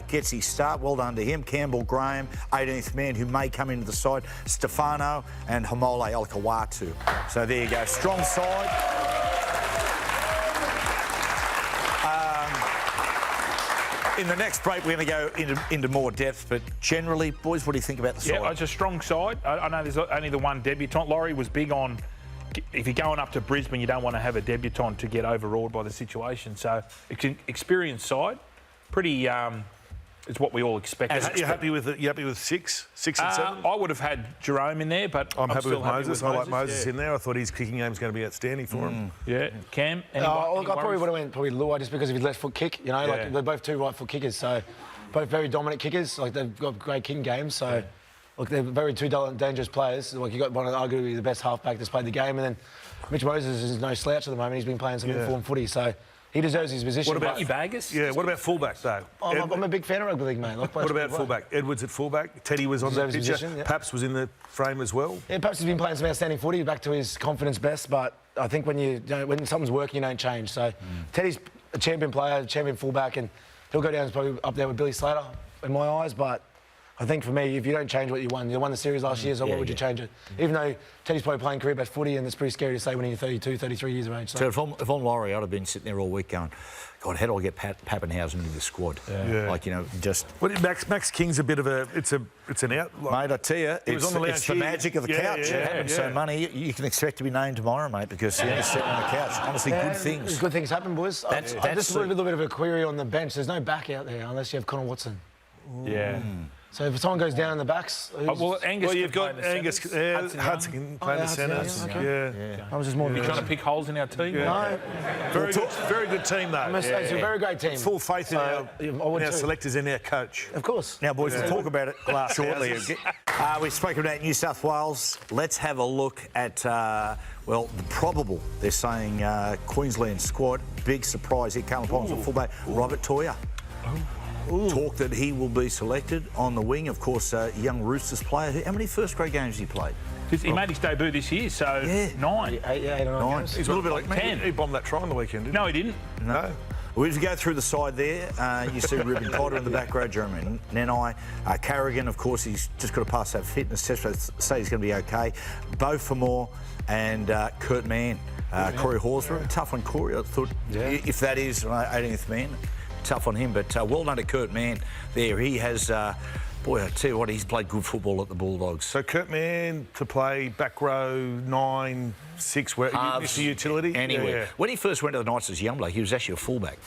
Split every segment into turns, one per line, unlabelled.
gets his start. Well done to him. Campbell Graham, 18th man, who may come into the side. Stefano and Hamole Olakawatu. So there you go. Strong side. In the next break, we're going to go into more depth, but generally, boys, what do you think about the side?
Yeah, it's a strong side. I know there's only the one debutant. Laurie was big on, if you're going up to Brisbane, you don't want to have a debutant to get overawed by the situation. So, it's an experienced side. Pretty, it's what we all expect.
You're happy with it? You happy with six and 7?
I would have had Jerome in there, but
I'm happy
still
with Moses. I like Moses
yeah.
in there. I thought his kicking game's going to be outstanding for him.
Yeah, Cam.
I probably would have went Lua just because of his left foot kick. You know, like they're both two right foot kickers, so both very dominant kickers. Like they've got great kicking games. So look, they're very two dangerous players. Like you got one of arguably the best halfback that's played the game, and then Mitch Moses is no slouch at the moment. He's been playing some informed footy, so. He deserves his position.
What about you, Vegas?
Yeah, what about fullback, though?
I'm a big fan of rugby league, mate.
What about fullback? Edwards at fullback. Teddy was on the picture. Paps was in the frame as well.
Yeah, Paps has been playing some outstanding footy, back to his confidence best, but I think when something's working, you don't change. So Teddy's a champion player, a champion fullback, and he'll go down probably up there with Billy Slater in my eyes, but I think for me, if you don't change what you won the series last year, so why would you change it? Even though Teddy's probably playing career best footy, and it's pretty scary to say when you're 32, 33 years of age.
So if I'm Laurie, I'd have been sitting there all week going, God, how do I get Pappenhausen into the squad? Like, you know, just...
Well, Max King's a bit of a... It's an out...
Mate, I tell you, it's the magic of the couch. Having so money, you can expect to be named tomorrow, mate, because you're sitting on the couch. Honestly, good things.
Good things happen, boys. That's just a little bit of a query on the bench. There's no back out there unless you have Connor Watson.
Yeah.
So if someone goes down in the backs...
you've got Angus Hudson can play the centres.
I was just more...
You're trying to pick holes in our team?
No.
Very good team, though.
It's a very great team.
Full faith in our selectors and our coach.
Of course.
Now, boys, we'll talk about it shortly. We've spoken about New South Wales. Let's have a look at, well, the probable, they're saying, Queensland squad. Big surprise here. Callum Pons at fullback. Robert Toya. Talk that he will be selected on the wing. Of course, young Roosters player. How many first-grade games has he played?
He made his debut this year, so 9.
8 or 9 games.
He's a little bit like
10.
He bombed that try on the weekend, didn't he?
No, he didn't.
No.
Well, if you go through the side there, you see Ruben Potter in the back row, Jeremy Nenai. Carrigan, of course, he's just got to pass that fitness test, so say he's going to be OK. Beau Fermor and Kurt Mann. Corey Horsburgh, tough on Corey. I thought if that is 18th man, tough on him, but well done to Kurt Mann there. He has, boy, I tell you what, he's played good football at the Bulldogs.
So Kurt Mann to play back row 9, 6, where it's a utility.
Anyway, when he first went to the Knights as a young bloke, he was actually a fullback.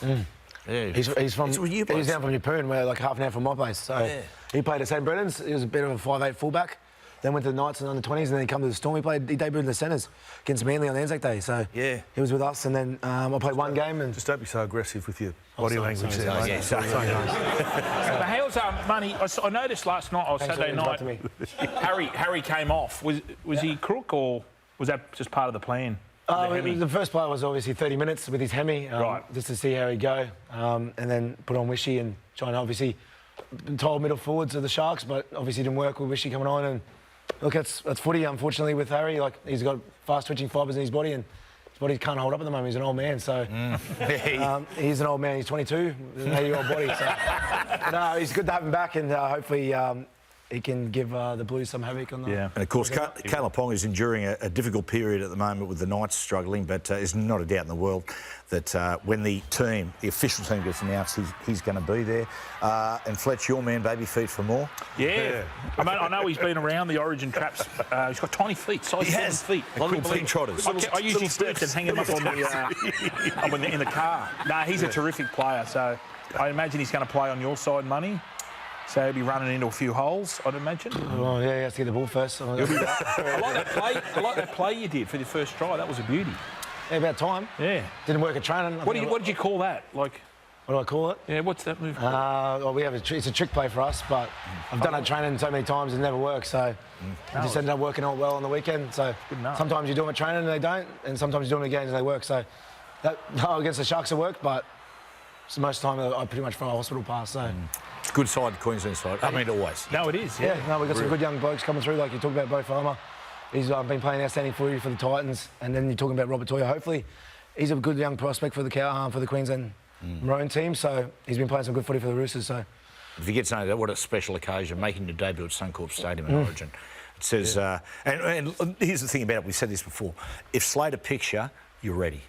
He's down from Yeppoon, where like half an hour from my place. So he played at St Brennan's. He was a bit of a 5'8" fullback. Then went to the Knights and under 20s, and then he come to the Storm. He debuted in the centres against Manly on the Anzac Day. So he was with us, and then I played one game. And
just don't be so aggressive with your body language there.
How's money? I noticed last night or Saturday night, Harry came off. Was he crook or was that just part of the plan?
The first play was obviously 30 minutes with his hemi, just to see how he'd go, and then put on Wishy and try and obviously told middle forwards of the Sharks, but obviously didn't work with Wishy coming on. And look, that's footy, unfortunately, with Harry. Like, he's got fast-twitching fibres in his body, and his body can't hold up at the moment. He's an old man, so... he's an old man. He's 22, with an 80-year-old body. So, no, he's good to have him back, and hopefully he can give the Blues some havoc on that.
Yeah. And, of course, Caleb Pong is enduring a difficult period at the moment with the Knights struggling, but there's not a doubt in the world that when the official team gets announced, he's going to be there. And Fletch, your man, baby feet for more.
Yeah. I know he's been around the Origin traps. He's got tiny feet, size 7 feet.
A lot of pig trotters.
I use his boots and hang them up on in the car. Nah, he's a terrific player, so I imagine he's going to play on your side, Money. So he'll be running into a few holes, I'd imagine.
Oh, yeah, he has to get the ball first.
I like that play you did for the first try. That was a beauty.
Yeah, about time.
Yeah.
Didn't work at training.
What did you call that? Like,
what do I call it?
Yeah, what's that move called?
Well, it's a trick play for us, but I've done it training so many times and it never works. So it just ended up working out well on the weekend. So sometimes you do them at training and they don't, and sometimes you do them at games and they work. So against the Sharks it worked, but most of the time I pretty much throw a hospital pass. So.
It's a good side, the Queensland side. I mean, always.
No, it is.
Yeah, we've got some good young blokes coming through, like you talked about Beau Farmer. He's been playing outstanding footy for the Titans, and then you're talking about Robert Toya. Hopefully, he's a good young prospect for the Queensland Maroon team. So he's been playing some good footy for the Roosters. So
If you get to know that, what a special occasion, making your debut at Suncorp Stadium in Origin. It says, and here's the thing about it, we said this before, if Slater picks you, you're ready.